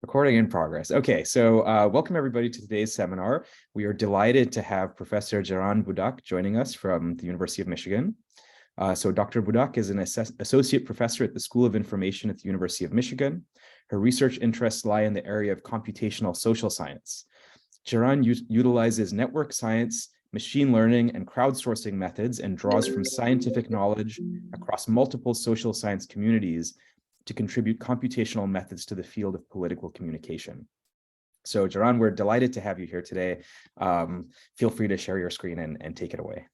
Recording in progress. Okay, so welcome everybody to today's seminar. We are delighted to have Professor Ceren Budak joining us from the University of Michigan. So Dr. Budak is an associate professor at the School of Information at the University of Michigan. Her research interests lie in the area of computational social science. Ceren utilizes network science, machine learning, and crowdsourcing methods and draws from scientific knowledge across multiple social science communities to contribute computational methods to the field of political communication. So Ceren, we're delighted to have you here today. Feel free to share your screen and take it away.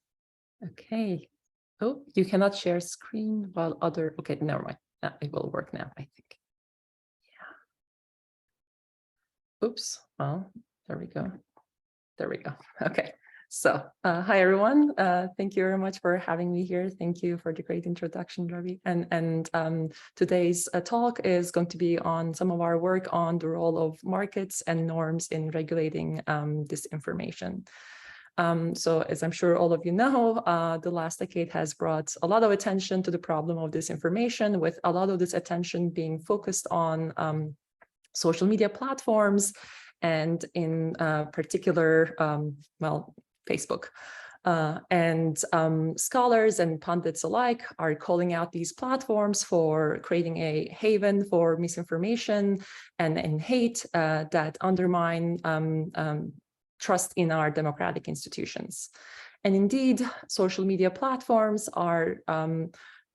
Okay. Oh, you cannot share screen while other, okay, never mind. It will work now, I think. Yeah. Oops, well, there we go. There we go. Okay. So, hi everyone. Thank you very much for having me here. Thank you for the great introduction, Ravi. And today's talk is going to be on some of our work on the role of markets and norms in regulating disinformation. So as I'm sure all of you know, the last decade has brought a lot of attention to the problem of disinformation, with a lot of this attention being focused on social media platforms, and in particular, well, Facebook. Scholars and pundits alike are calling out these platforms for creating a haven for misinformation and hate that undermine trust in our democratic institutions. And indeed, social media platforms are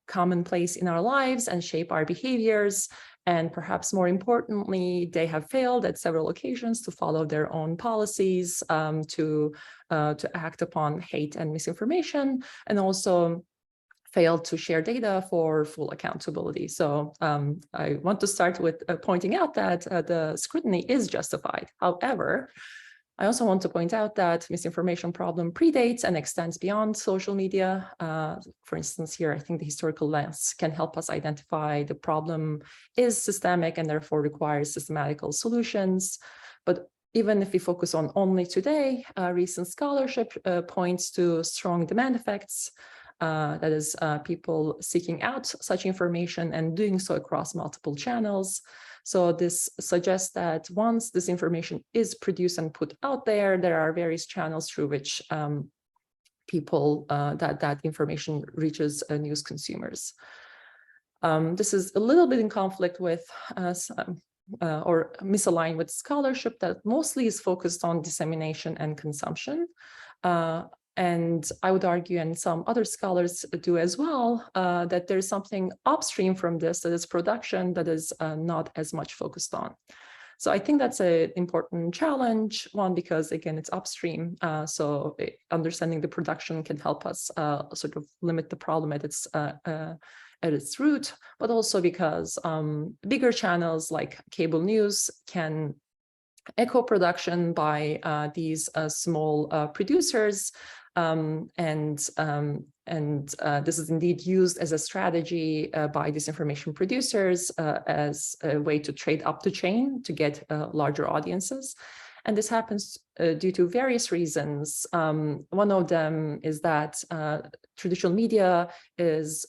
commonplace in our lives and shape our behaviors. And perhaps more importantly, they have failed at several occasions to follow their own policies, to act upon hate and misinformation, and also failed to share data for full accountability. So I want to start with pointing out that the scrutiny is justified. However, I also want to point out that misinformation problem predates and extends beyond social media. For instance, here, I think the historical lens can help us identify the problem is systemic and therefore requires systematical solutions. But even if we focus on only today, recent scholarship points to strong demand effects, that is, people seeking out such information and doing so across multiple channels. So this suggests that once this information is produced and put out there, there are various channels through which that information reaches news consumers. This is a little bit in conflict with or misaligned with scholarship that mostly is focused on dissemination and consumption. And I would argue, and some other scholars do as well, that there's something upstream from this, that is production, that is not as much focused on. So I think that's an important challenge, one, because again, it's upstream. So understanding the production can help us sort of limit the problem at its root, but also because bigger channels like cable news can echo production by these small producers. This is indeed used as a strategy by disinformation producers as a way to trade up the chain to get larger audiences. And this happens due to various reasons. One of them is that traditional media is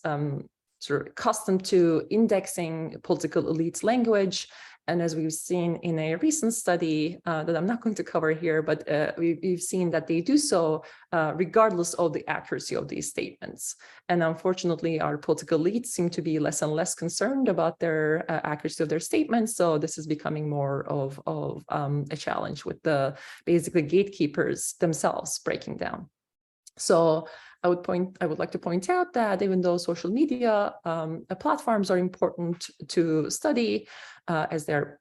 sort of accustomed to indexing political elites' language. And as we've seen in a recent study that I'm not going to cover here, but we've seen that they do so regardless of the accuracy of these statements. And unfortunately, our political elites seem to be less and less concerned about their accuracy of their statements. So this is becoming more of a challenge with the basically gatekeepers themselves breaking down. So I would like to point out that even though social media platforms are important to study as they're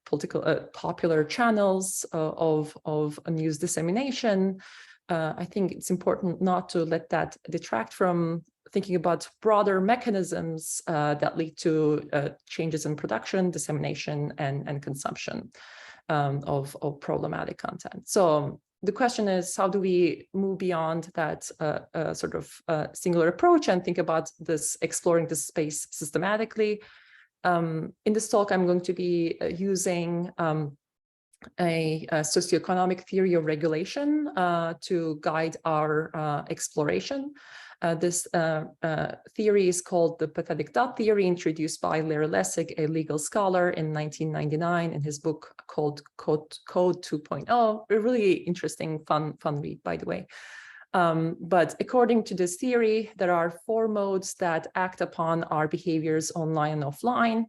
popular channels of news dissemination, I think it's important not to let that detract from thinking about broader mechanisms that lead to changes in production, dissemination, and consumption of problematic content. So the question is, how do we move beyond that sort of singular approach and think about exploring this space systematically? In this talk, I'm going to be using a socioeconomic theory of regulation to guide our exploration. This theory is called the pathetic dot theory, introduced by Larry Lessig, a legal scholar, in 1999 in his book called Code 2.0. A really interesting, fun read, by the way. But according to this theory, there are 4 modes that act upon our behaviors online and offline.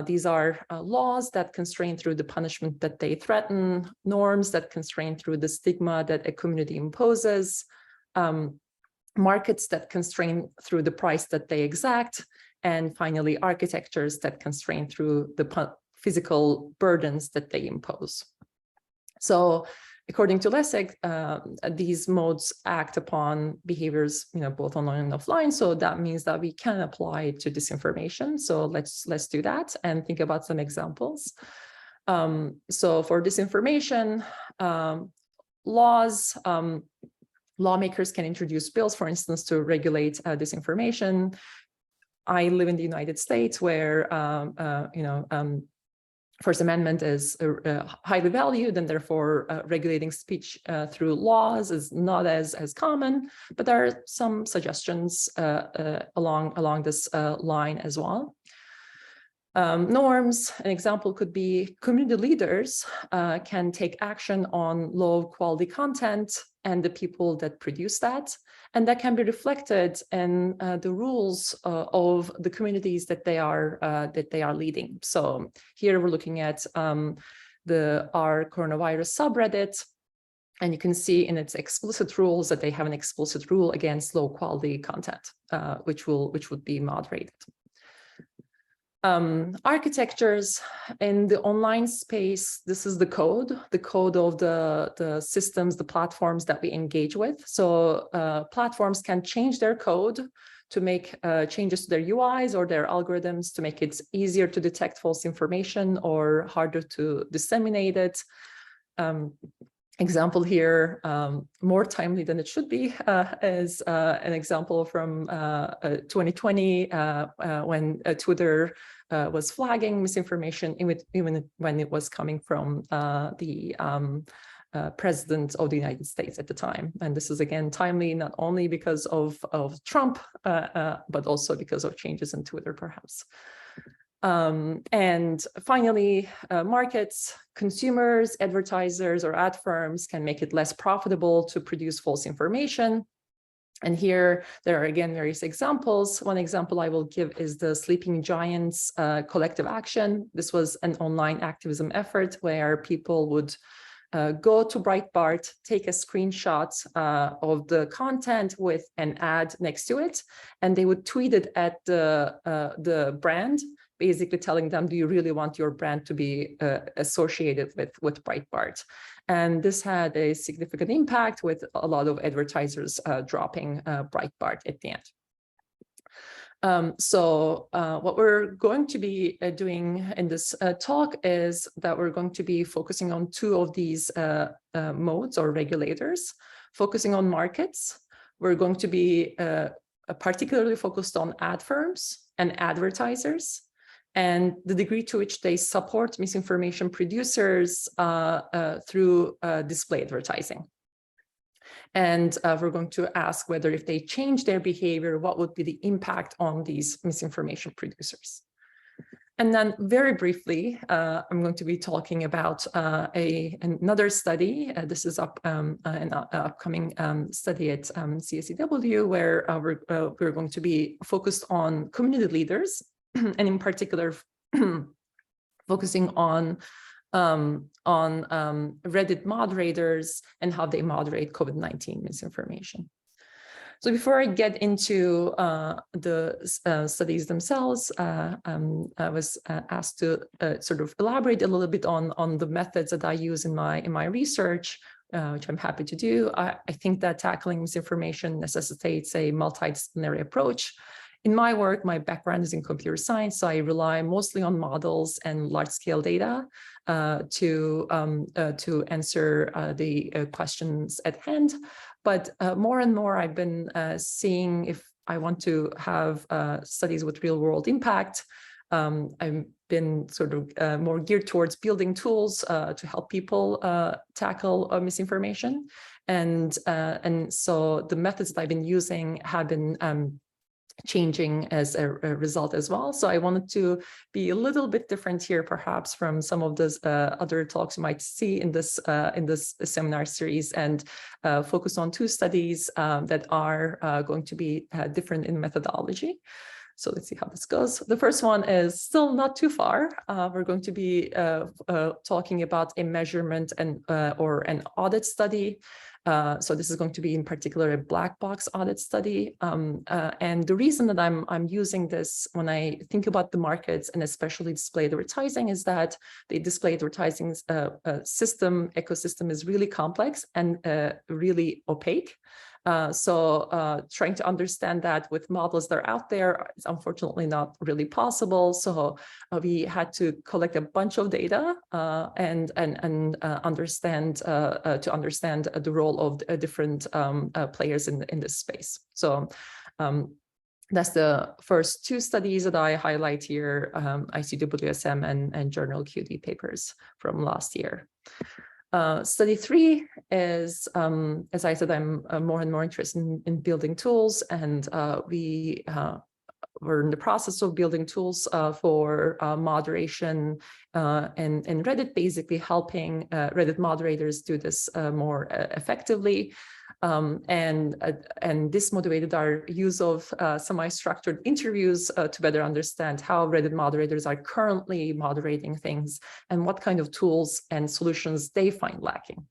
These are laws that constrain through the punishment that they threaten, norms that constrain through the stigma that a community imposes, markets that constrain through the price that they exact, and finally, architectures that constrain through the physical burdens that they impose. So, according to Lessig, these modes act upon behaviors, both online and offline. So that means that we can apply it to disinformation. So let's do that and think about some examples. So for disinformation, laws, lawmakers can introduce bills, for instance, to regulate disinformation. I live in the United States, where First Amendment is highly valued, and therefore regulating speech through laws is not as common. But there are some suggestions along this line as well. Norms, an example could be community leaders can take action on low quality content and the people that produce that. And that can be reflected in the rules of the communities that they are leading. So here we're looking at our coronavirus subreddit, and you can see in its explicit rules that they have an explicit rule against low quality content, which would be moderated. Architectures in the online space, this is the code of the systems, the platforms that we engage with. So platforms can change their code to make changes to their UIs or their algorithms to make it easier to detect false information or harder to disseminate it. Example here, more timely than it should be, is an example from 2020 when Twitter was flagging misinformation even when it was coming from the president of the United States at the time. And this is, again, timely not only because of Trump, but also because of changes in Twitter, perhaps. And finally, markets, consumers, advertisers, or ad firms can make it less profitable to produce false information. And here there are, again, various examples. One example I will give is the Sleeping Giants collective action. This was an online activism effort where people would go to Breitbart, take a screenshot of the content with an ad next to it, and they would tweet it at the brand, basically telling them, do you really want your brand to be associated with Breitbart? And this had a significant impact, with a lot of advertisers dropping Breitbart at the end. So what we're going to be doing in this talk is that we're going to be focusing on 2 of these modes or regulators. Focusing on markets, we're going to be particularly focused on ad firms and advertisers, and the degree to which they support misinformation producers through display advertising. And we're going to ask whether, if they change their behavior, what would be the impact on these misinformation producers. And then very briefly, I'm going to be talking about another study. This is an upcoming study at CSEW, where we're going to be focused on community leaders, and in particular, focusing on Reddit moderators and how they moderate COVID-19 misinformation. So before I get into the studies themselves, I was asked to sort of elaborate a little bit on the methods that I use in my research, which I'm happy to do. I think that tackling misinformation necessitates a multidisciplinary approach. In my work, my background is in computer science, so I rely mostly on models and large-scale data to answer the questions at hand. But more and more, I've been seeing, if I want to have studies with real-world impact, I'm been sort of more geared towards building tools to help people tackle misinformation. And so the methods that I've been using have been changing as a result as well. So I wanted to be a little bit different here, perhaps from some of those other talks you might see in this seminar series, and focus on two studies that are going to be different in methodology. So let's see how this goes. The first one is still not too far. We're going to be talking about a measurement and or an audit study. So this is going to be in particular a black box audit study. And the reason that I'm using this when I think about the markets and especially display advertising is that the display advertising ecosystem is really complex and really opaque. So trying to understand that with models that are out there is unfortunately not really possible. So we had to collect a bunch of data and understand to understand the role of different players in this space. So that's the first two studies that I highlight here, ICWSM and Journal QD papers from last year. Study 3 is, as I said, I'm more and more interested in building tools, and we're in the process of building tools for moderation and Reddit, basically helping Reddit moderators do this more effectively. And this motivated our use of semi-structured interviews to better understand how Reddit moderators are currently moderating things and what kind of tools and solutions they find lacking.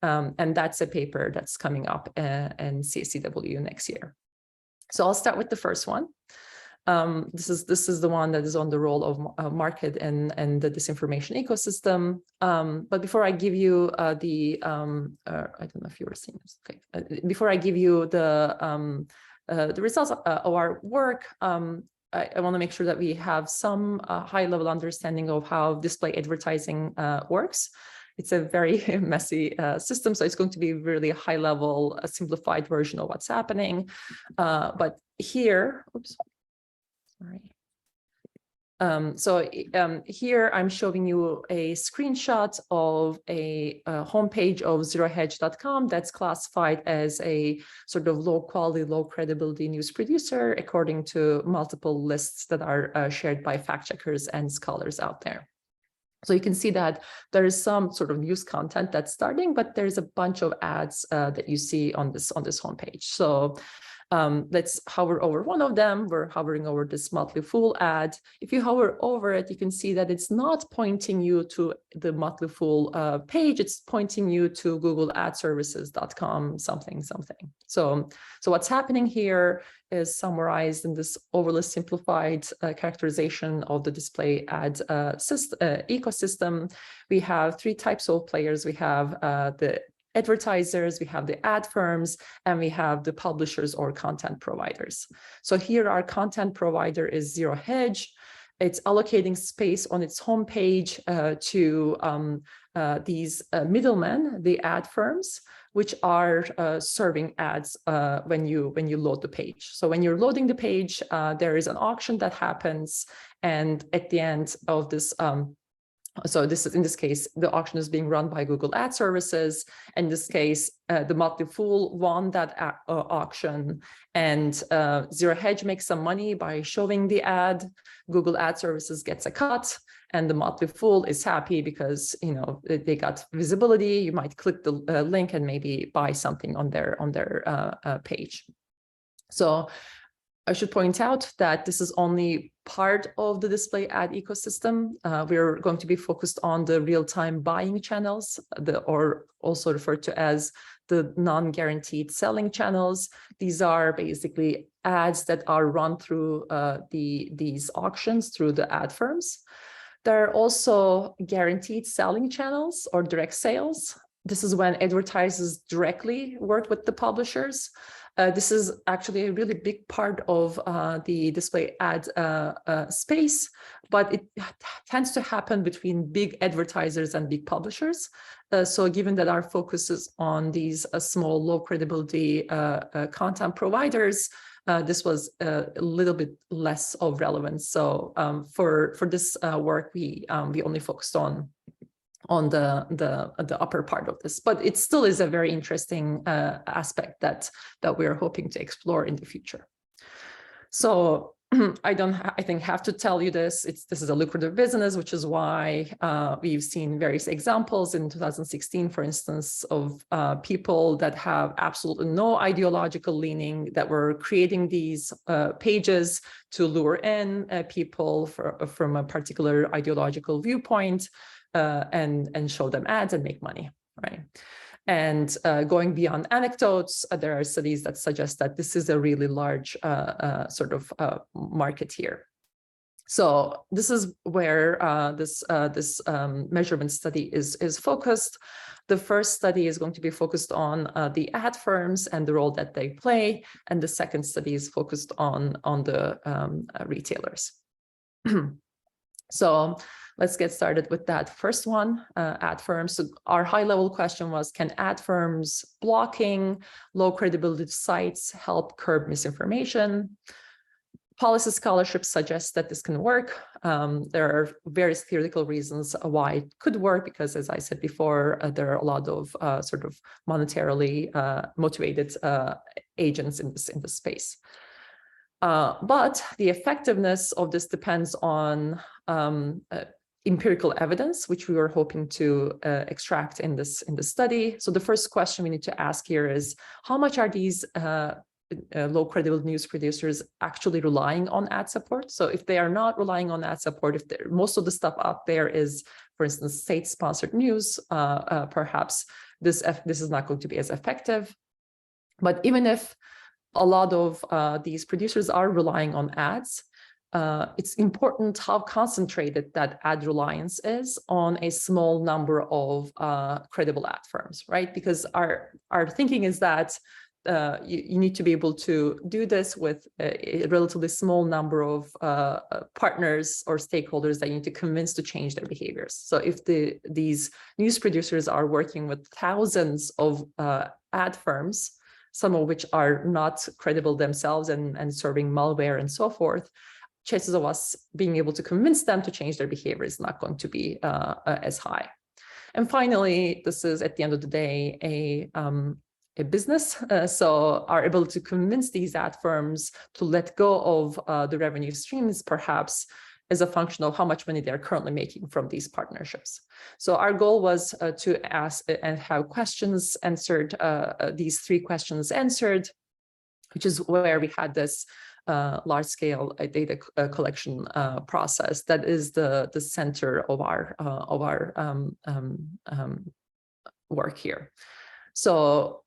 And that's a paper that's coming up in CSCW next year. So I'll start with the first one. This is the one that is on the role of market and the disinformation ecosystem. But before I give you I don't know if you were seeing this. Okay. Before I give you the results of our work, I want to make sure that we have some high-level understanding of how display advertising works. It's a very messy system, so it's going to be really a high-level, simplified version of what's happening. But here, oops. Sorry. Here I'm showing you a screenshot of a homepage of zerohedge.com that's classified as a sort of low quality, low credibility news producer according to multiple lists that are shared by fact checkers and scholars out there. So you can see that there is some sort of news content that's starting, but there's a bunch of ads that you see on this homepage. So let's hover over one of them. We're hovering over this Motley Fool ad. If you hover over it, you can see that it's not pointing you to the Motley Fool page. It's pointing you to googleadservices.com something. So what's happening here is summarized in this overly simplified characterization of the display ad ecosystem. We have three types of players. We have the advertisers, we have the ad firms, and we have the publishers or content providers. So here our content provider is Zero Hedge. It's allocating space on its homepage to these middlemen, the ad firms, which are serving ads when you load the page. So when you're loading the page, there is an auction that happens, and at the end of this so this is, in this case, the auction is being run by Google Ad Services. In this case, the Motley Fool won that auction, and Zero Hedge makes some money by showing the ad. Google Ad Services gets a cut, and the Motley Fool is happy because they got visibility. You might click the link and maybe buy something on their page. So I should point out that this is only part of the display ad ecosystem. We're going to be focused on the real-time buying channels, or also referred to as the non-guaranteed selling channels. These are basically ads that are run through these auctions through the ad firms. There are also guaranteed selling channels or direct sales. This is when advertisers directly work with the publishers. This is actually a really big part of the display ad space, but it tends to happen between big advertisers and big publishers. So given that our focus is on these small, low credibility content providers, this was a little bit less of relevance. So for this work, we only focused on the upper part of this, but it still is a very interesting aspect that we're hoping to explore in the future. So I think have to tell you this. This is a lucrative business, which is why we've seen various examples in 2016, for instance, of people that have absolutely no ideological leaning that were creating these pages to lure in people from a particular ideological viewpoint and show them ads and make money, right? And going beyond anecdotes, there are studies that suggest that this is a really large sort of market here. So this is where this measurement study is focused. The first study is going to be focused on the ad firms and the role that they play, and the second study is focused on the retailers. So let's get started with that first one, ad firms. So our high-level question was, can ad firms blocking low credibility sites help curb misinformation? Policy scholarship suggests that this can work. There are various theoretical reasons why it could work, because as I said before, there are a lot of sort of monetarily motivated agents in this space. But the effectiveness of this depends on empirical evidence, which we were hoping to extract in this study. So the first question we need to ask here is, how much are these low credibility news producers actually relying on ad support? So if they are not relying on ad support, if most of the stuff out there is, for instance, state-sponsored news, perhaps this is not going to be as effective. But even if a lot of these producers are relying on ads, it's important how concentrated that ad reliance is on a small number of credible ad firms, right? Because our thinking is that you need to be able to do this with a relatively small number of partners or stakeholders that you need to convince to change their behaviors. So if these news producers are working with thousands of ad firms, some of which are not credible themselves and serving malware and so forth, chances of us being able to convince them to change their behavior is not going to be as high. And finally, this is at the end of the day a business. So our ability to convince these ad firms to let go of the revenue streams perhaps is a function of how much money they're currently making from these partnerships. So our goal was to ask and have questions answered, these 3 questions answered, which is where we had this large-scale data collection process that is the center of our work here. So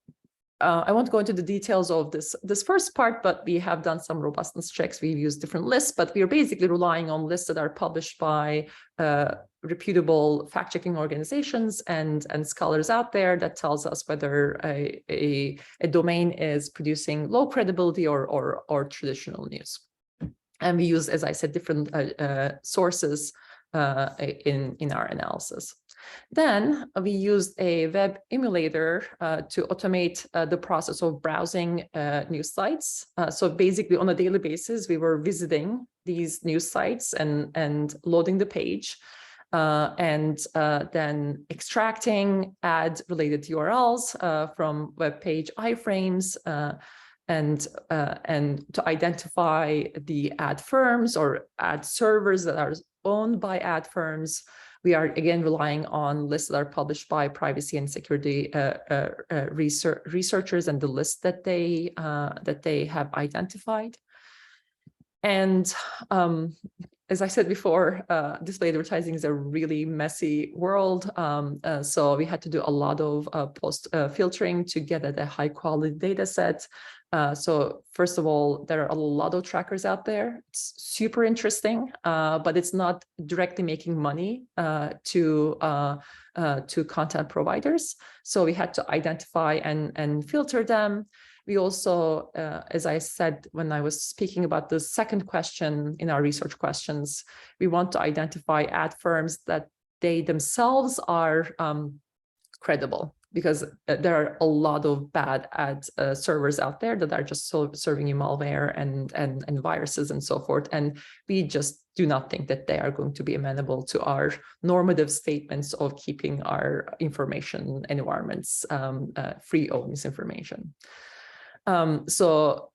I won't go into the details of this first part, but we have done some robustness checks. We've used different lists, but we are basically relying on lists that are published by reputable fact-checking organizations and scholars out there that tells us whether a domain is producing low credibility or traditional news. And we use, as I said, different sources in our analysis. Then we used a web emulator to automate the process of browsing news sites. So basically on a daily basis, we were visiting these news sites and loading the page and then extracting ad-related URLs from web page iframes and to identify the ad firms or ad servers that are owned by ad firms. We are again relying on lists that are published by privacy and security researchers and the lists that they have identified. And as I said before, display advertising is a really messy world. So we had to do a lot of post filtering to get at a high quality data set. So first of all, there are a lot of trackers out there. It's super interesting, but it's not directly making money to content providers. So we had to identify and filter them. We also, as I said, when I was speaking about the second question in our research questions, we want to identify ad firms that they themselves are credible. because there are a lot of bad ad servers out there that are just serving you malware and viruses and so forth. And we just do not think that they are going to be amenable to our normative statements of keeping our information environments free of misinformation. So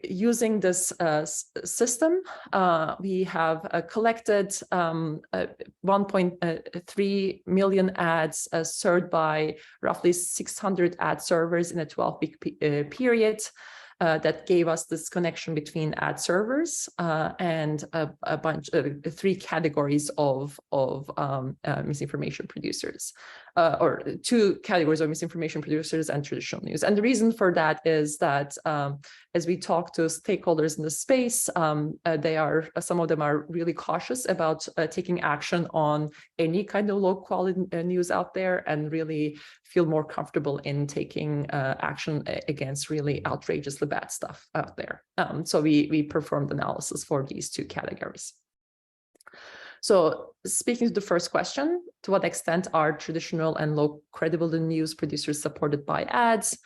using this system, we have collected 1.3 million ads served by roughly 600 ad servers in a 12-week period. That gave us this connection between ad servers and a bunch of 3 categories of misinformation producers, or 2 categories of misinformation producers and traditional news. And the reason for that is that as we talk to stakeholders in the space, some of them are really cautious about taking action on any kind of low quality news out there, and really feel more comfortable in taking action against really outrageously bad stuff out there. So we performed analysis for these 2 categories. So speaking to the first question, to what extent are traditional and low credibility news producers supported by ads?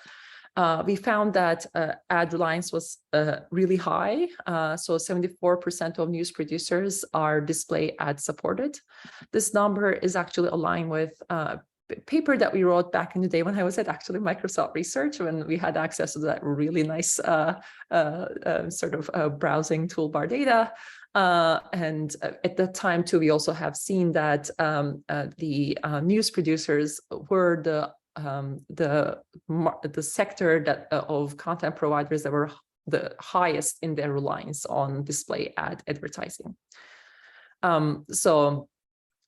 We found that ad reliance was really high. So 74% of news producers are display ad supported. This number is actually aligned with paper that we wrote back in the day when I was at actually Microsoft Research, when we had access to that really nice sort of browsing toolbar data. And at that time too, we also have seen that the news producers were the sector that of content providers that were the highest in their reliance on display ad advertising. So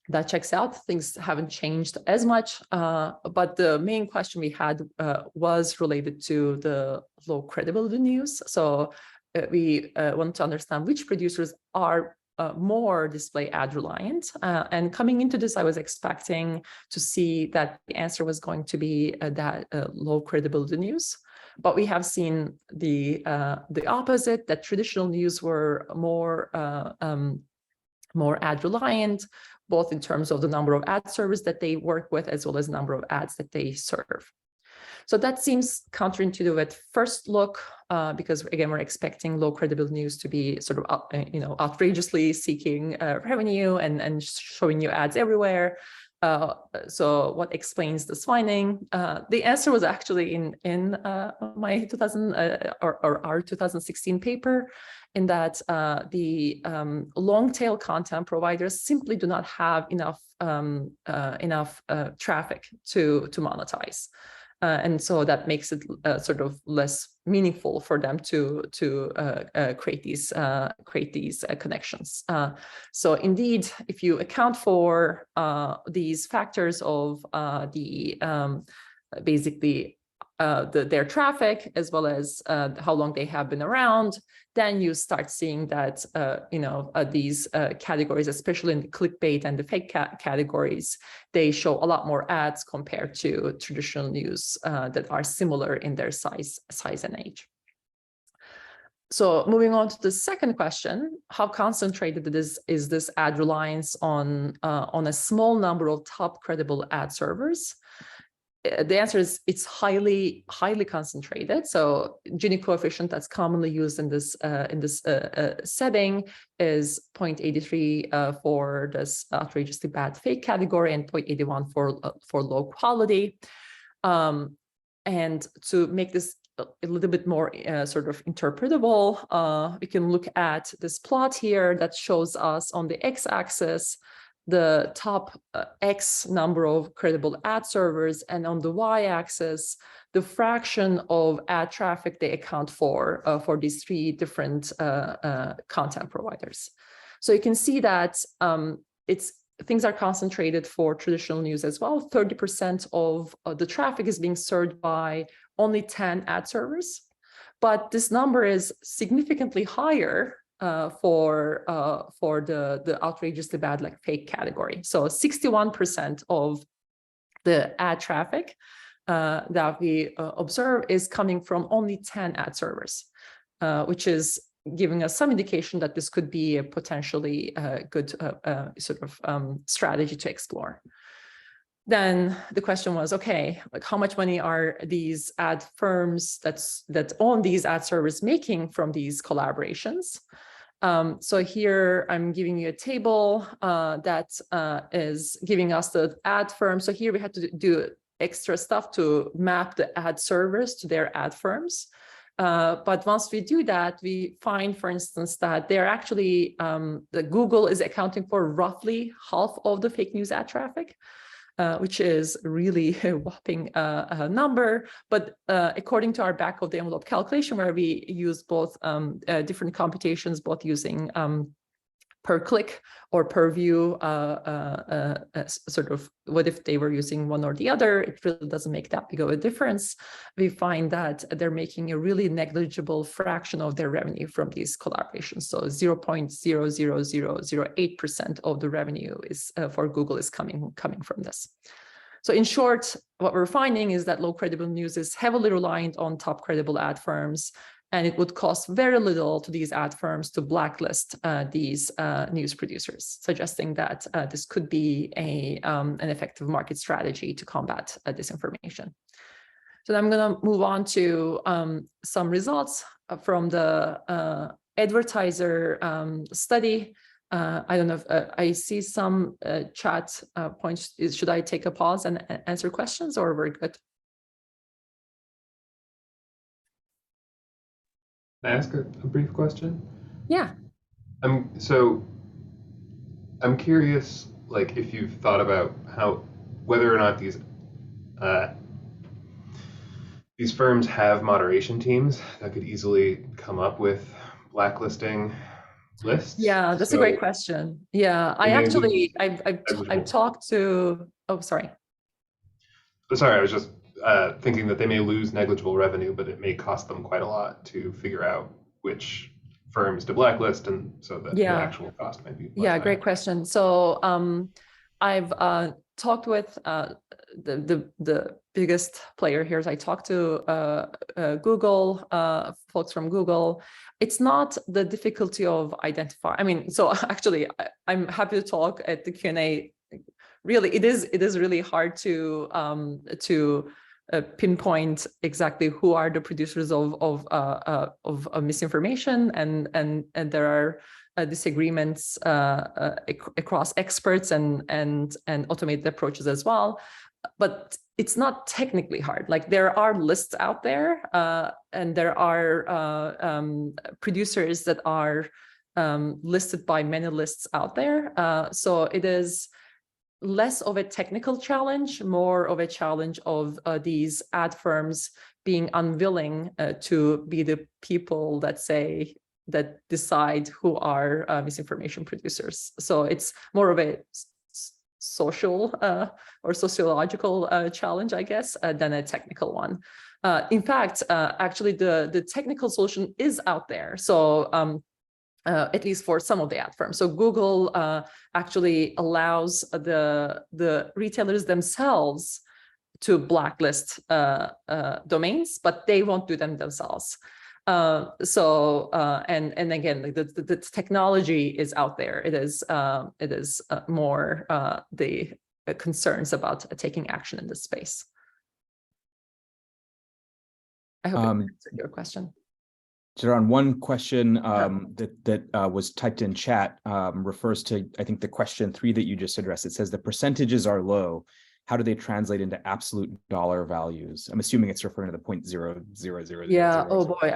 that checks out. Things haven't changed as much, but the main question we had was related to the low credibility news. So we want to understand which producers are more display ad reliant. And coming into this, I was expecting to see that the answer was going to be that low credibility news. But we have seen the opposite, that traditional news were more ad reliant, both in terms of the number of ad servers that they work with, as well as the number of ads that they serve. So that seems counterintuitive at first look, because again, we're expecting low credibility news to be sort of, outrageously seeking revenue and showing you ads everywhere. So what explains this finding? The answer was actually in my our 2016 paper, in that the long tail content providers simply do not have enough traffic to monetize. And so that makes it sort of less meaningful for them to create these connections. So indeed, if you account for these factors of basically their traffic, as well as how long they have been around, then you start seeing that these categories, especially in the clickbait and the fake categories, they show a lot more ads compared to traditional news that are similar in their size and age. So moving on to the second question, how concentrated is this ad reliance on a small number of top credible ad servers? The answer is it's highly concentrated. So Gini coefficient that's commonly used in this setting is 0.83 for this outrageously bad fake category, and 0.81 for low quality. And to make this a little bit more sort of interpretable, we can look at this plot here that shows us on the x-axis the top X number of credible ad servers, and on the y-axis, the fraction of ad traffic they account for these 3 different content providers. So you can see that things are concentrated for traditional news as well. 30% of the traffic is being served by only 10 ad servers, but this number is significantly higher for the outrageously bad, like fake category. So 61% of the ad traffic that we observe is coming from only 10 ad servers, which is giving us some indication that this could be a potentially good sort of strategy to explore. then the question was, okay, like how much money are these ad firms that own these ad servers making from these collaborations? So here I'm giving you a table that is giving us the ad firm. So here we had to do extra stuff to map the ad servers to their ad firms. But once we do that, we find, for instance, that they're actually, the Google is accounting for roughly half of the fake news ad traffic. Which is really a whopping number. But according to our back of the envelope calculation, where we use both different computations, both using per click or per view, sort of what if they were using one or the other, it really doesn't make that big of a difference. We find that they're making a really negligible fraction of their revenue from these collaborations. So 0.00008% of the revenue is for Google is coming from this. So in short, what we're finding is that low credible news is heavily reliant on top credible ad firms, and it would cost very little to these ad firms to blacklist these news producers, suggesting that this could be an effective market strategy to combat disinformation. So I'm going to move on to some results from the advertiser study. I don't know if I see some chat points. Should I take a pause and answer questions, or we're good? Can I ask a brief question? Yeah. So I'm curious, like, if you've thought about whether or not these firms have moderation teams that could easily come up with blacklisting lists. Yeah, that's a great question. Yeah, I've talked to. Oh, sorry. Sorry, I was just thinking that they may lose negligible revenue, but it may cost them quite a lot to figure out which firms to blacklist, and so that the actual cost might be less. Great question. So I've talked with the biggest player here. I talked to Google, folks from Google. It's not the difficulty of identifying. I mean, so actually, I'm happy to talk at the Q&A. Really, it is really hard to pinpoint exactly who are the producers of misinformation, and there are disagreements across experts and automated approaches as well. But it's not technically hard. Like, there are lists out there, and there are producers that are listed by many lists out there. So it is less of a technical challenge, more of a challenge of these ad firms being unwilling to be the people that decide who are misinformation producers. So it's more of a social or sociological challenge, I guess, than a technical one. In fact, actually, the technical solution is out there. So at least for some of the ad firms. So Google actually allows the retailers themselves to blacklist domains, but they won't do them themselves. And again, the technology is out there. It is more the concerns about taking action in this space. I hope it answered your question. Ceren, one question that was typed in chat refers to, I think, the question 3 that you just addressed. It says the percentages are low. How do they translate into absolute dollar values? I'm assuming it's referring to the 0.00000. Yeah. Oh boy,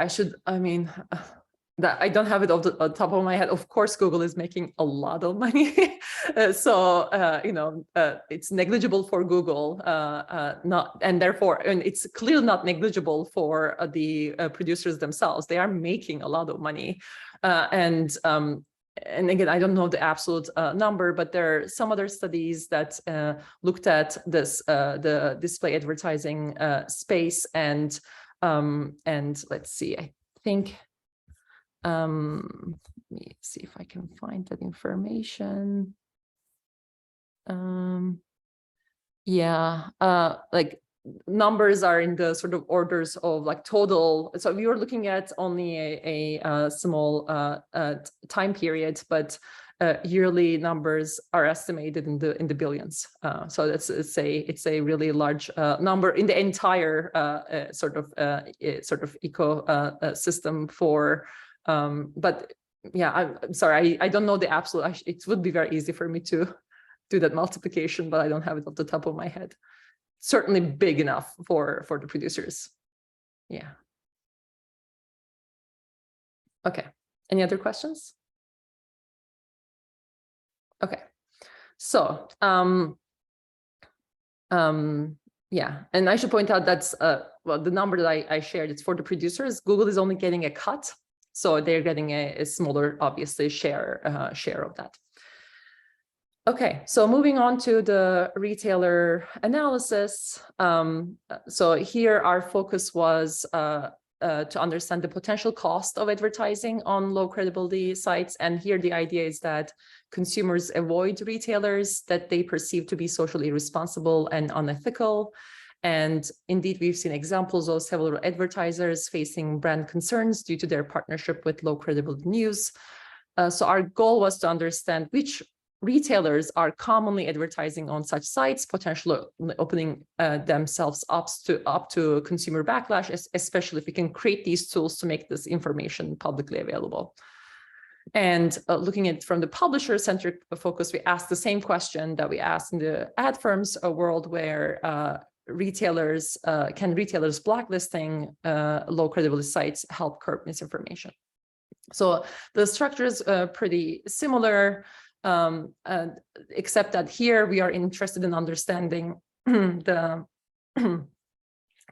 that I don't have it off the top of my head. Of course, Google is making a lot of money, so it's negligible for Google, and it's clearly not negligible for the producers themselves. They are making a lot of money, and again, I don't know the absolute number, but there are some other studies that looked at this the display advertising space, and let's see, I think. Let me see if I can find that information. Like, numbers are in the sort of orders of like total. So we were looking at only a small time period, but yearly numbers are estimated in the billions. So it's a really large number in the entire sort of ecosystem for. But yeah, I'm sorry, I don't know the absolute. It would be very easy for me to do that multiplication, but I don't have it off the top of my head. Certainly big enough for the producers. Yeah. Okay. Any other questions? Okay. So yeah, and I should point out that's well, the number that I shared, it's for the producers. Google is only getting a cut, so they're getting a smaller, obviously, share of that. Okay, so moving on to the retailer analysis. So here our focus was to understand the potential cost of advertising on low credibility sites. And here the idea is that consumers avoid retailers that they perceive to be socially irresponsible and unethical. And indeed, we've seen examples of several advertisers facing brand concerns due to their partnership with low credibility news. So our goal was to understand which retailers are commonly advertising on such sites, potentially opening themselves up to consumer backlash, especially if we can create these tools to make this information publicly available. And looking at from the publisher-centric focus, we asked the same question that we asked in the ad firms world, where can retailers blacklisting low credibility sites help curb misinformation? So the structure is pretty similar. Except that here we are interested in understanding not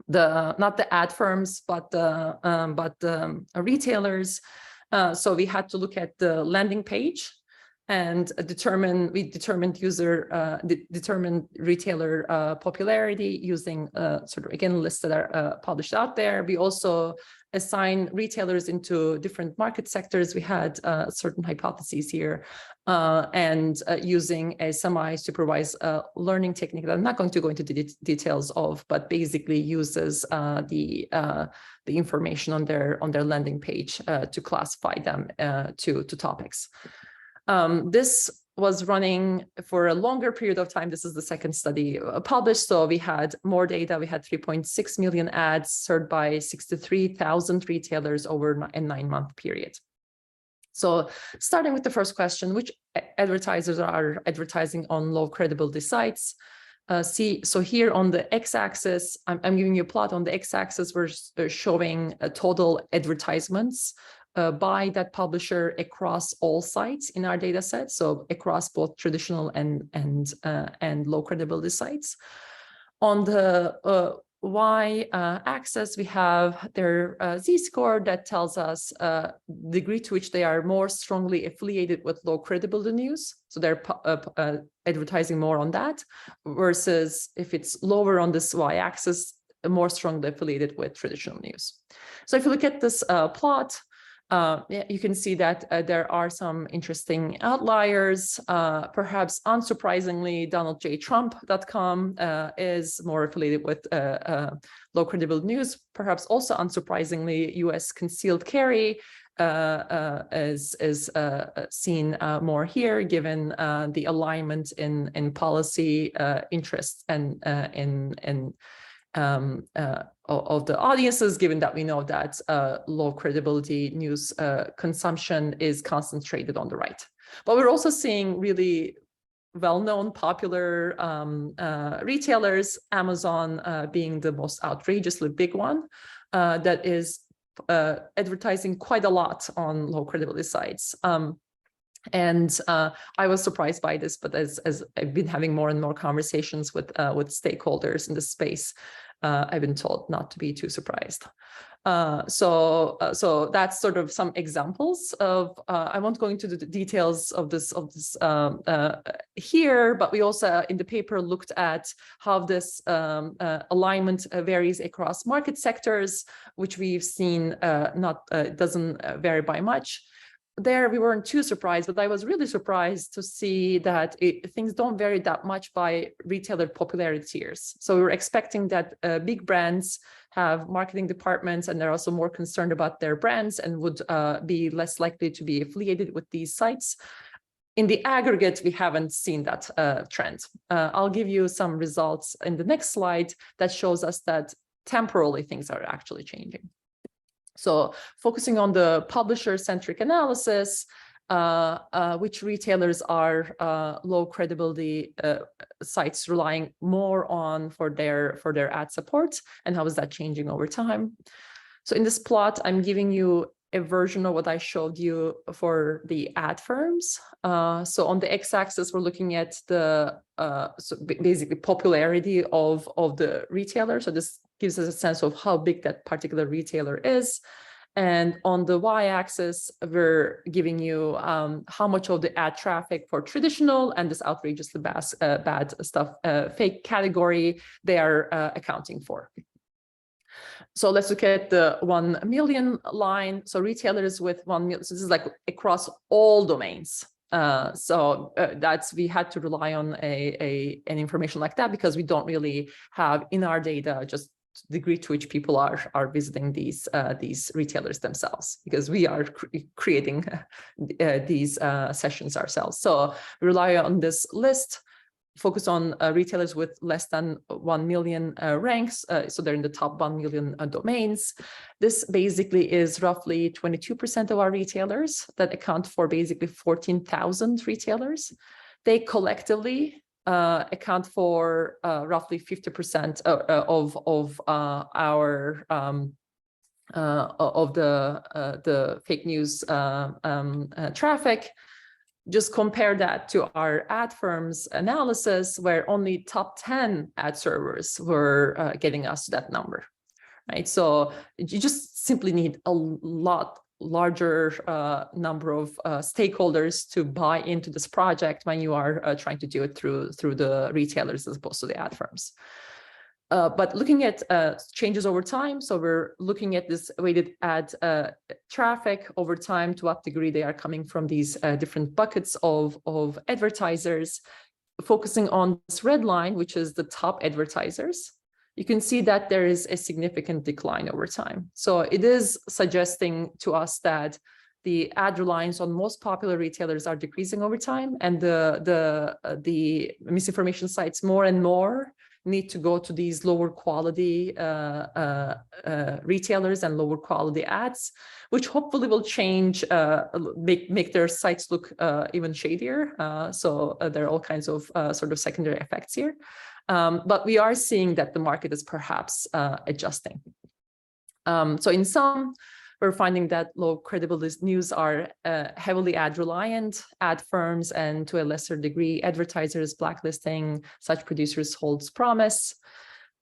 the ad firms, but the retailers. So we had to look at the landing page and determine retailer popularity using sort of, again, lists that are published out there. We also assign retailers into different market sectors. We had certain hypotheses here, and using a semi-supervised learning technique that I'm not going to go into the details of, but basically uses the information on their landing page to classify them to topics. This was running for a longer period of time. This is the second study published. So we had more data. We had 3.6 million ads served by 63,000 retailers over a 9-month period. So starting with the first question, which advertisers are advertising on low credibility sites? So here on the x-axis, I'm giving you a plot. On the x-axis, we're showing total advertisements by that publisher across all sites in our data set, so across both traditional and low credibility sites. On the y-axis, we have their z-score that tells us the degree to which they are more strongly affiliated with low credibility news. So they're advertising more on that, versus if it's lower on this y-axis, more strongly affiliated with traditional news. So if you look at this plot, you can see that there are some interesting outliers. Perhaps unsurprisingly, DonaldJTrump.com is more affiliated with low credibility news. Perhaps also unsurprisingly, US concealed carry is seen more here, given the alignment in policy interests and of the audiences, given that we know that low credibility news consumption is concentrated on the right. But we're also seeing really well-known, popular retailers, Amazon being the most outrageously big one, that is advertising quite a lot on low credibility sites. And I was surprised by this, but as I've been having more and more conversations with stakeholders in the space, I've been told not to be too surprised. So that's sort of some examples of. I won't go into the details of this here, but we also in the paper looked at how this alignment varies across market sectors, which we've seen doesn't vary by much. There we weren't too surprised, but I was really surprised to see that things don't vary that much by retailer popularity tiers. So we were expecting that big brands have marketing departments and they're also more concerned about their brands and would be less likely to be affiliated with these sites. in the aggregate, we haven't seen that trend. I'll give you some results in the next slide that shows us that temporally things are actually changing. So focusing on the publisher-centric analysis, which retailers are low credibility sites relying more on for their ad support, and how is that changing over time? So in this plot, I'm giving you a version of what I showed you for the ad firms. So on the x-axis, we're looking at the so basically popularity of the retailer. So this gives us a sense of how big that particular retailer is. And on the y-axis, we're giving you how much of the ad traffic for traditional and this outrageously bad stuff, fake category, they are accounting for. So let's look at the 1 million line. So retailers with 1 million, so this is like across all domains. That's, we had to rely on an information like that because we don't really have in our data just the degree to which people are visiting these retailers themselves, because we are creating these sessions ourselves. So we rely on this list, focus on retailers with less than 1 million ranks. So they're in the top 1 million domains. This basically is roughly 22% of our retailers that account for basically 14,000 retailers. They collectively account for roughly 50% of our of the fake news traffic. Just compare that to our ad firms analysis, where only top 10 ad servers were getting us to that number, right? So you just simply need a lot larger number of stakeholders to buy into this project when you are trying to do it through the retailers as opposed to the ad firms. But looking at changes over time, so we're looking at this weighted ad traffic over time, to what degree they are coming from these different buckets of advertisers. Focusing on this red line, which is the top advertisers, you can see that there is a significant decline over time. So it is suggesting to us that the ad reliance on most popular retailers are decreasing over time, and the misinformation sites more and more need to go to these lower quality retailers and lower quality ads, which hopefully will change, make their sites look even shadier. So there are all kinds of sort of secondary effects here. But we are seeing that the market is perhaps adjusting. So in sum, we're finding that low credibility news are heavily ad reliant. Ad firms, and to a lesser degree, advertisers blacklisting such producers holds promise.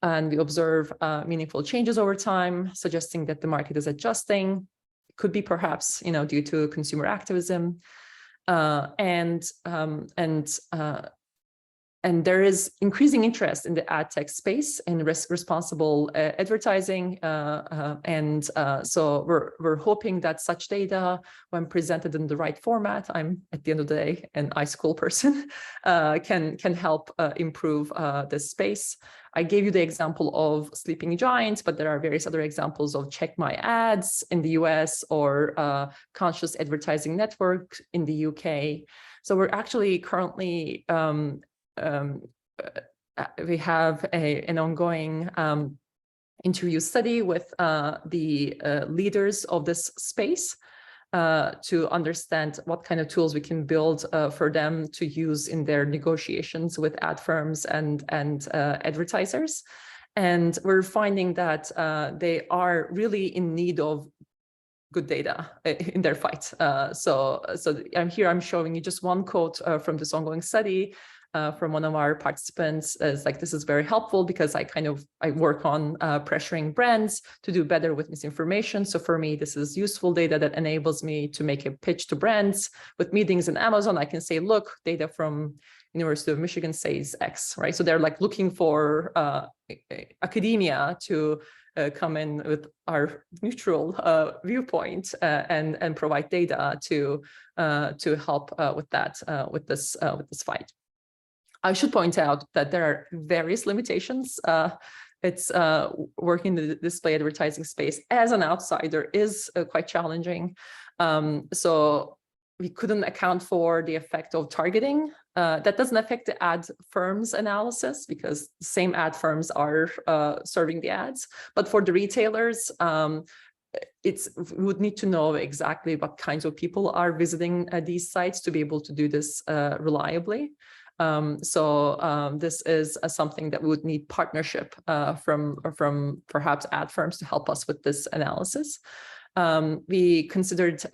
And we observe meaningful changes over time, suggesting that the market is adjusting. It could be perhaps, due to consumer activism. And there is increasing interest in the ad tech space and responsible advertising. So we're hoping that such data, when presented in the right format, I'm at the end of the day an iSchool person, can help improve this space. I gave you the example of Sleeping Giants, but there are various other examples of Check My Ads in the US, or Conscious Advertising Network in the UK. So we're actually currently we have an ongoing interview study with the leaders of this space to understand what kind of tools we can build for them to use in their negotiations with ad firms and advertisers. And we're finding that they are really in need of good data in their fight. So I'm showing you just one quote from this ongoing study from one of our participants. Is like, this is very helpful because I work on pressuring brands to do better with misinformation. So for me, this is useful data that enables me to make a pitch to brands. With meetings in Amazon, I can say, look, data from University of Michigan says X, right? So they're like looking for academia to come in with our neutral viewpoint and provide data to help with that with this fight. I should point out that there are various limitations. It's working in the display advertising space as an outsider is quite challenging. So we couldn't account for the effect of targeting. That doesn't affect the ad firms analysis because the same ad firms are serving the ads. But for the retailers, we would need to know exactly what kinds of people are visiting these sites to be able to do this reliably. This is something that we would need partnership from perhaps ad firms to help us with this analysis. We considered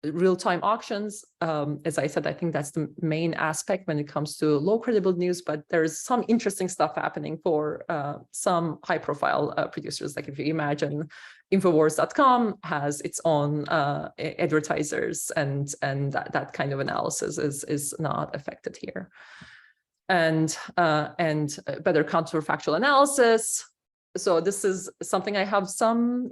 real-time auctions. As I said, I think that's the main aspect when it comes to low credible news, but there's some interesting stuff happening for some high-profile producers. Like if you imagine Infowars.com has its own advertisers, and that kind of analysis is not affected here. And better counterfactual analysis. So this is something I have some,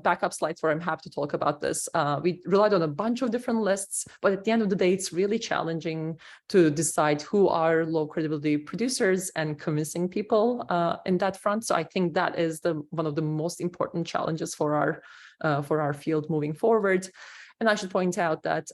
backup slides where I'm happy to talk about this. We relied on a bunch of different lists, but at the end of the day, it's really challenging to decide who are low credibility producers and convincing people in that front. So I think that is one of the most important challenges for our field moving forward. And I should point out that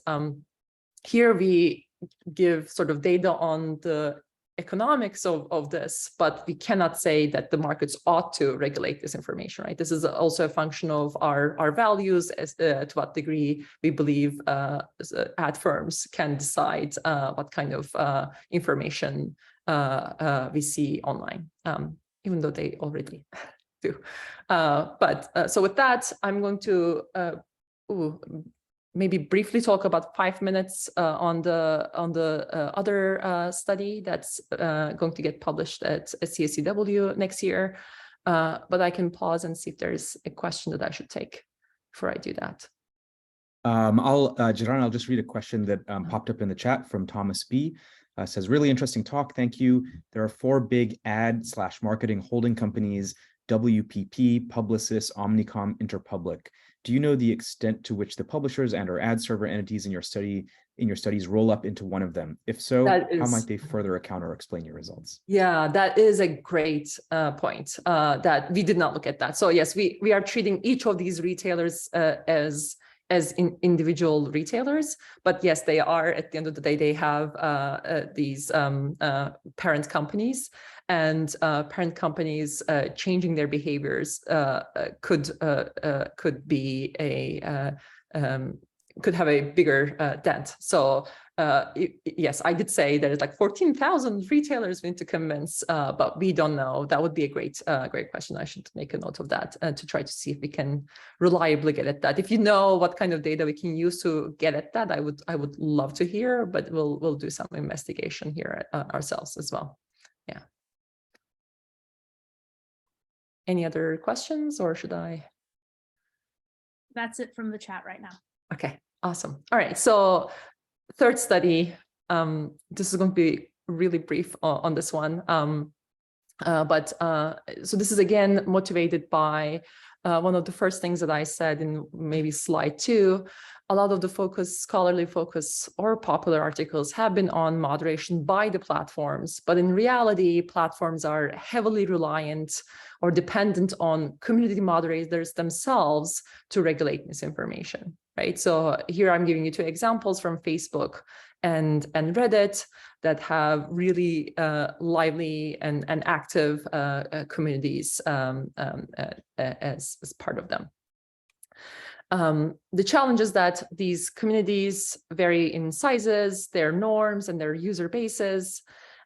here we give sort of data on the economics of this, but we cannot say that the markets ought to regulate this information, right? This is also a function of our values as to what degree we believe ad firms can decide what kind of information we see online, even though they already do. So with that, I'm going to maybe briefly talk about 5 minutes on the other study that's going to get published at CSCW next year. But I can pause and see if there's a question that I should take before I do that. Ceren, I'll just read a question that popped up in the chat from Thomas B. Says, really interesting talk. Thank you. There are 4 big ad/marketing holding companies, WPP, Publicis, Omnicom, Interpublic. Do you know the extent to which the publishers and/or ad server entities in your studies roll up into one of them? If so, how might they further account or explain your results? Yeah, that is a great point that we did not look at that. So yes, we are treating each of these retailers as individual retailers, but yes, they are, at the end of the day, they have these parent companies, and parent companies changing their behaviors could be could have a bigger dent. So yes, I did say that it's like 14,000 retailers we need to convince, but we don't know. That would be a great question. I should make a note of that to try to see if we can reliably get at that. If you know what kind of data we can use to get at that, I would love to hear, but we'll do some investigation here ourselves as well. Yeah. Any other questions, or should I? That's it from the chat right now. Okay, awesome. All right, so third study, this is going to be really brief on this one. So this is again motivated by one of the first things that I said in maybe slide 2. A lot of the scholarly focus or popular articles have been on moderation by the platforms, but in reality, platforms are heavily reliant or dependent on community moderators themselves to regulate misinformation, right? So here I'm giving you 2 examples from Facebook and Reddit that have really lively and active communities as part of them. The challenge is that these communities vary in sizes, their norms, and their user bases.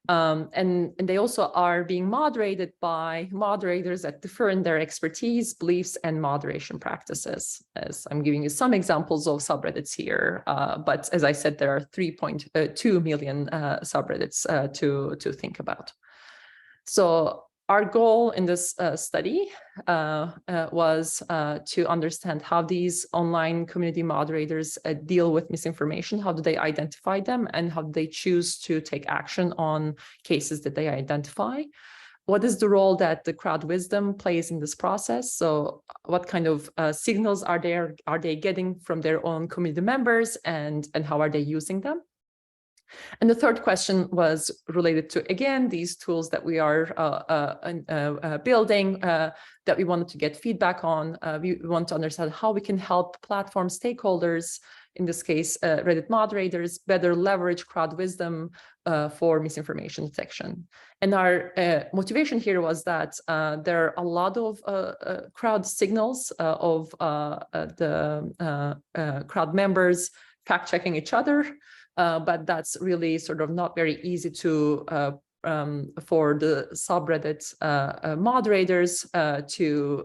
And they also are being moderated by moderators that differ in their expertise, beliefs, and moderation practices. As I'm giving you some examples of subreddits here, but as I said, there are 3.2 million subreddits to think about. So our goal in this study was to understand how these online community moderators deal with misinformation, how do they identify them, and how do they choose to take action on cases that they identify. What is the role that the crowd wisdom plays in this process? So what kind of signals are they getting from their own community members, and how are they using them? And the third question was related to, again, these tools that we are building that we wanted to get feedback on. We want to understand how we can help platform stakeholders in this case, Reddit moderators, better leverage crowd wisdom for misinformation detection. And our motivation here was that there are a lot of crowd signals of the crowd members fact-checking each other, but that's really sort of not very easy to for the subreddit moderators to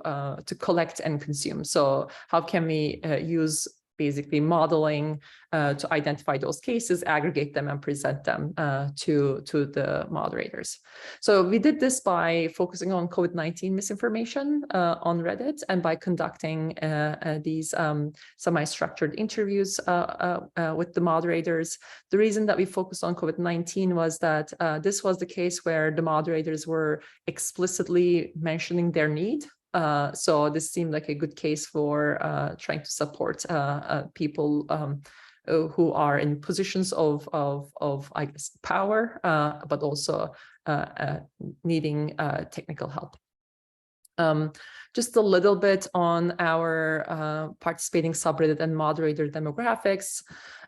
collect and consume. So how can we use basically modeling to identify those cases, aggregate them, and present them to the moderators? So we did this by focusing on COVID-19 misinformation on Reddit, and by conducting these semi-structured interviews with the moderators. The reason that we focused on COVID-19 was that this was the case where the moderators were explicitly mentioning their need. So this seemed like a good case for trying to support people who are in positions of I guess, power, but also needing technical help. Just a little bit on our participating subreddit and moderator demographics.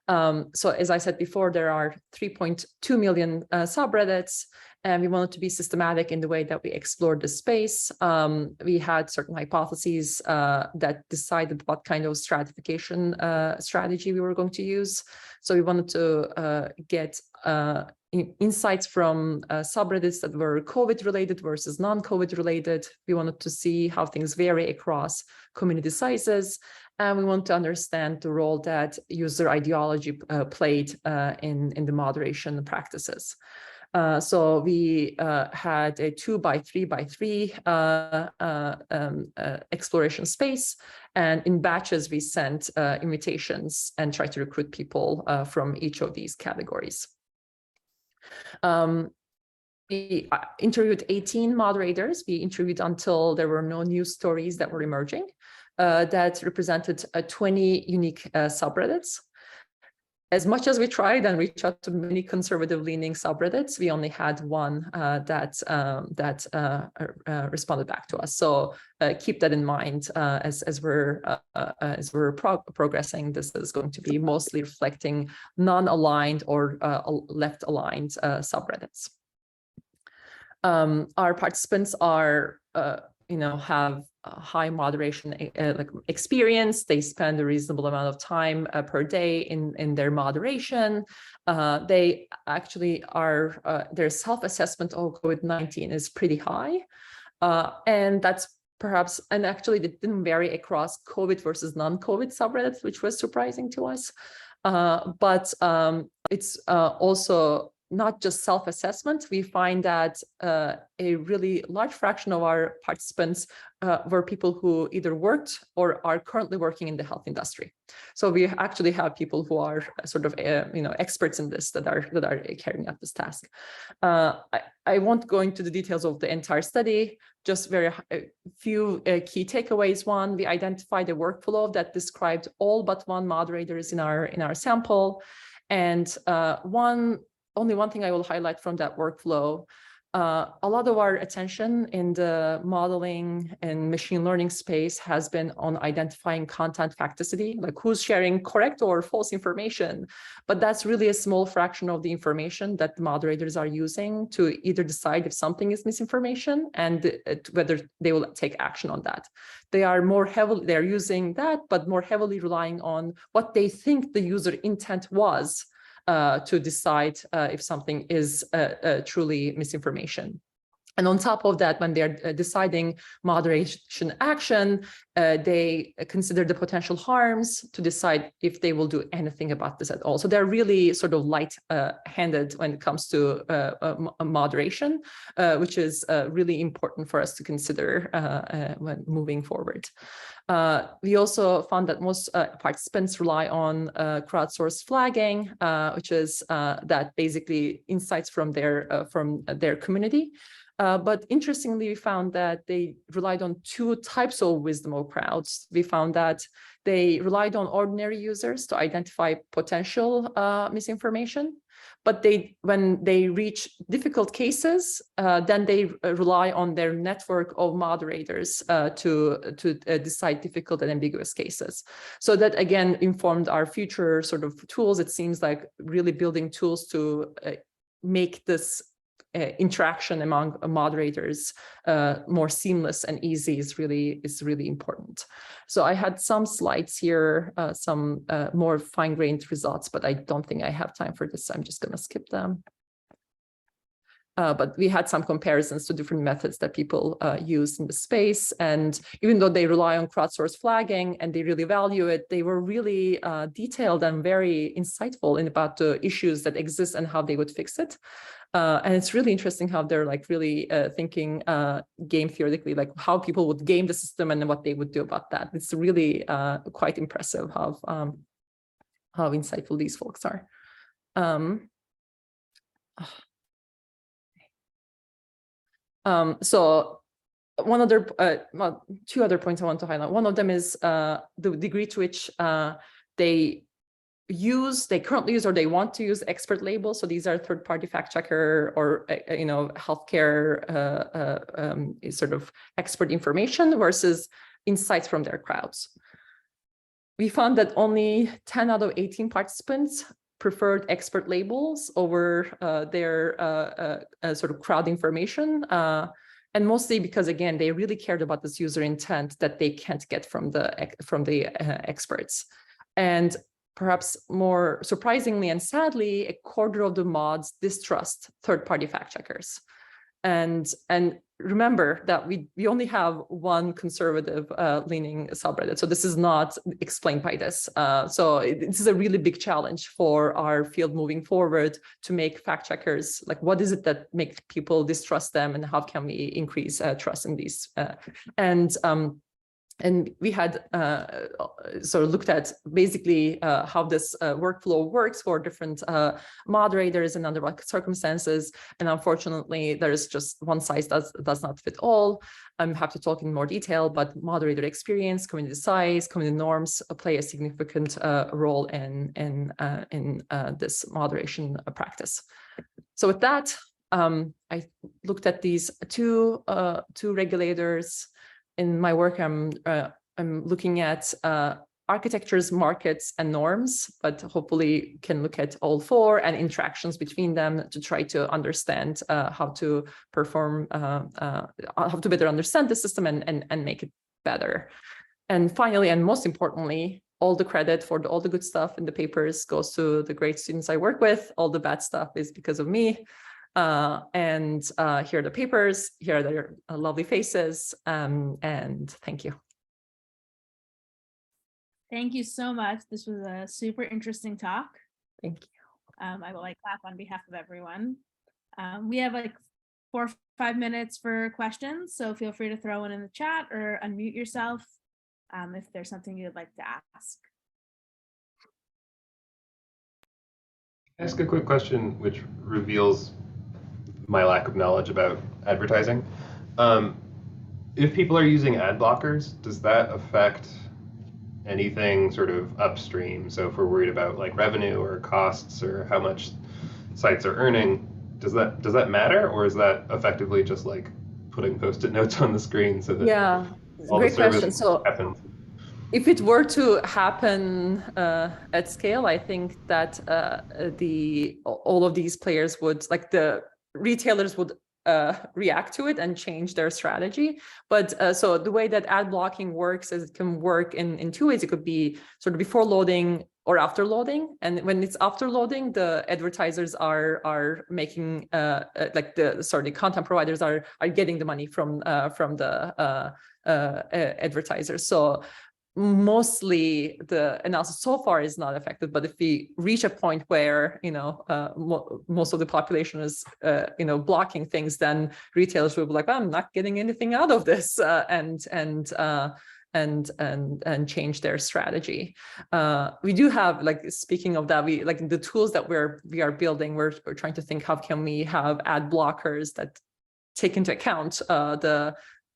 So as I said before, there are 3.2 million subreddits, and we wanted to be systematic in the way that we explored the space. We had certain hypotheses that decided what kind of stratification strategy we were going to use. So we wanted to get insights from subreddits that were COVID-related versus non-COVID related. We wanted to see how things vary across community sizes. And we want to understand the role that user ideology played in the moderation practices. So we had a 2x3x3 exploration space, and in batches we sent invitations and tried to recruit people from each of these categories. We interviewed 18 moderators. We interviewed until there were no new stories that were emerging that represented 20 unique subreddits. As much as we tried and reached out to many conservative-leaning subreddits, we only had one that responded back to us. So keep that in mind as we're progressing. This is going to be mostly reflecting non-aligned or left-aligned subreddits. Our participants are, have high moderation experience. They spend a reasonable amount of time per day in their moderation. They actually are, their self-assessment of COVID-19 is pretty high. And that's perhaps, and actually it didn't vary across COVID versus non-COVID subreddits, which was surprising to us. But it's also not just self-assessment. We find that a really large fraction of our participants were people who either worked or are currently working in the health industry. So we actually have people who are sort of experts in this that are carrying out this task. I won't go into the details of the entire study. Just very few key takeaways. One, we identified a workflow that described all but one moderators in our sample, and only one thing I will highlight from that workflow. A lot of our attention in the modeling and machine learning space has been on identifying content facticity, like who's sharing correct or false information. But that's really a small fraction of the information that the moderators are using to either decide if something is misinformation and whether they will take action on that. They're using that, but more heavily relying on what they think the user intent was to decide if something is truly misinformation. And on top of that, when they're deciding moderation action, they consider the potential harms to decide if they will do anything about this at all. So they're really sort of light-handed when it comes to moderation, which is really important for us to consider when moving forward. We also found that most participants rely on crowdsourced flagging, which is that basically insights from their community. But interestingly, we found that they relied on two types of wisdom of crowds. We found that they relied on ordinary users to identify potential misinformation, but when they reach difficult cases, then they rely on their network of moderators to decide difficult and ambiguous cases. So that again informed our future sort of tools. It seems like really building tools to make this interaction among moderators more seamless and easy is really important. So I had some slides here, some more fine-grained results, but I don't think I have time for this. I'm just going to skip them. But we had some comparisons to different methods that people use in the space. And even though they rely on crowdsourced flagging and they really value it, they were really detailed and very insightful about the issues that exist and how they would fix it. And it's really interesting how they're like really thinking game theoretically, like how people would game the system and what they would do about that. It's really quite impressive how insightful these folks are. So one other, well, two other points I want to highlight. One of them is the degree to which they currently use or they want to use expert labels. So these are third-party fact checker or healthcare sort of expert information versus insights from their crowds. We found that only 10 out of 18 participants preferred expert labels over their sort of crowd information. And mostly because, again, they really cared about this user intent that they can't get from the experts. And perhaps more surprisingly and sadly, a quarter of the mods distrust third-party fact checkers. And remember that we only have one conservative leaning subreddit. So this is not explained by this. So this is a really big challenge for our field moving forward to make fact checkers, like what is it that makes people distrust them and how can we increase trust in these? And we had sort of looked at basically how this workflow works for different moderators and under what circumstances. And unfortunately, there is just one size does not fit all. I'm happy to talk in more detail, but moderator experience, community size, community norms play a significant role in this moderation practice. So with that, I looked at these two regulators. In my work, I'm looking at architectures, markets, and norms, but hopefully can look at all four and interactions between them to try to understand how to perform, how to better understand the system and make it better. And finally, and most importantly, all the credit for all the good stuff in the papers goes to the great students I work with. All the bad stuff is because of me. And here are the papers, here are their lovely faces, and thank you. Thank you so much. This was a super interesting talk. Thank you. I will clap on behalf of everyone. We have 4 or 5 minutes for questions, so feel free to throw one in the chat or unmute yourself if there's something you'd like to ask. Ask a quick question which reveals my lack of knowledge about advertising. If people are using ad blockers, does that affect anything sort of upstream? So if we're worried about revenue or costs or how much sites are earning, does that matter, or is that effectively just putting post-it notes on the screen so that all great the service question. So happens? if it were to happen at scale, I think that all of these players would, the retailers would react to it and change their strategy. But so the way that ad blocking works is it can work in two ways. It could be sort of before loading or after loading. And when it's after loading, the advertisers are making the content providers are getting the money from the advertisers. So mostly the analysis so far is not affected, but if we reach a point where most of the population is blocking things, then retailers will be like, I'm not getting anything out of this, and change their strategy. We do have, speaking of that, we the tools that we are building, we're trying to think how can we have ad blockers that take into account the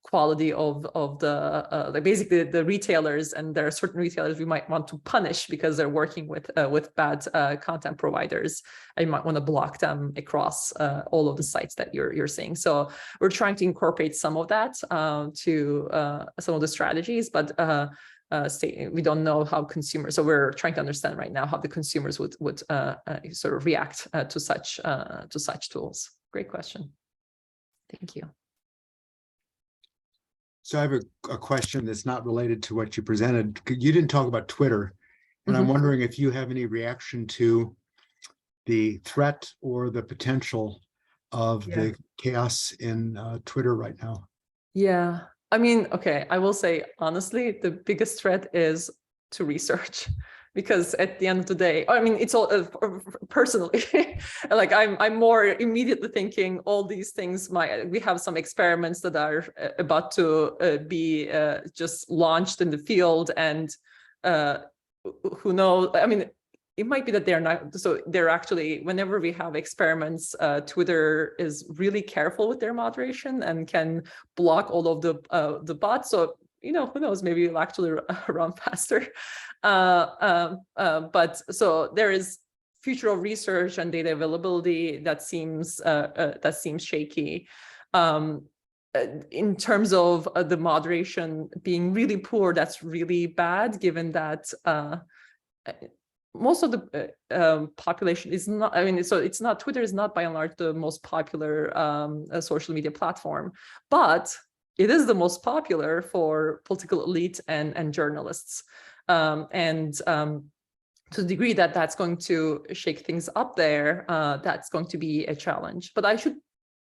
quality of the like basically the retailers, and there are certain retailers we might want to punish because they're working with bad content providers, and you might want to block them across all of the sites that you're seeing. So we're trying to incorporate some of that to some of the strategies, but we don't know how consumers, so we're trying to understand right now how the consumers would sort of react to such tools. Great question. Thank you. So I have a question that's not related to what you presented. You didn't talk about Twitter, and I'm wondering if you have any reaction to the threat or the potential of the chaos in Twitter right now. Yeah, I mean, okay, I will say honestly, the biggest threat is to research. Because at the end of the day, I mean, it's all personally, like I'm more immediately thinking all these things. We have some experiments that are about to be just launched in the field, and who knows? I mean, it might be that they're not. So they're actually, whenever we have experiments, Twitter is really careful with their moderation and can block all of the bots. So who knows? Maybe it'll actually run faster. But so there is future of research and data availability that seems shaky. In terms of the moderation being really poor, that's really bad, given that most of the population is not. I mean, so it's not. Twitter is not by and large the most popular social media platform, but it is the most popular for political elite and journalists. To the degree that that's going to shake things up there, that's going to be a challenge. But I should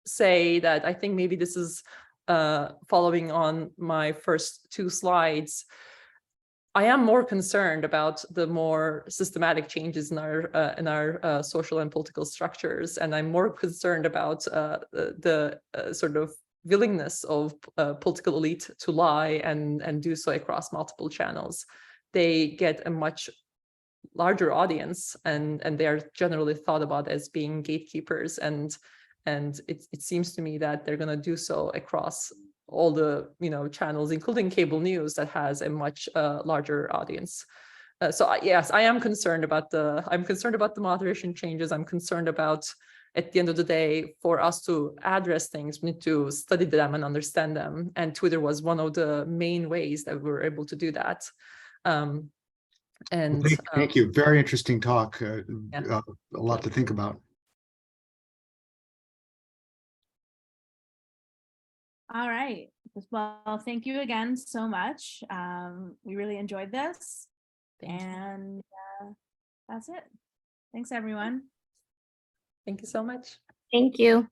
say that I think maybe this is following on my first two slides. I am more concerned about the more systematic changes in our social and political structures, and I'm more concerned about the sort of willingness of political elite to lie and do so across multiple channels. They get a much larger audience, and they are generally thought about as being gatekeepers, and it seems to me that they're going to do so across all the channels, including cable news, that has a much larger audience. So yes, I am concerned about the moderation changes. I'm concerned about, at the end of the day, for us to address things, we need to study them and understand them. And Twitter was one of the main ways that we were able to do that. Thank you. Very interesting talk. A lot to think about. All right. Well, thank you again so much. We really enjoyed this. And that's it. Thanks, everyone. Thank you so much. Thank you.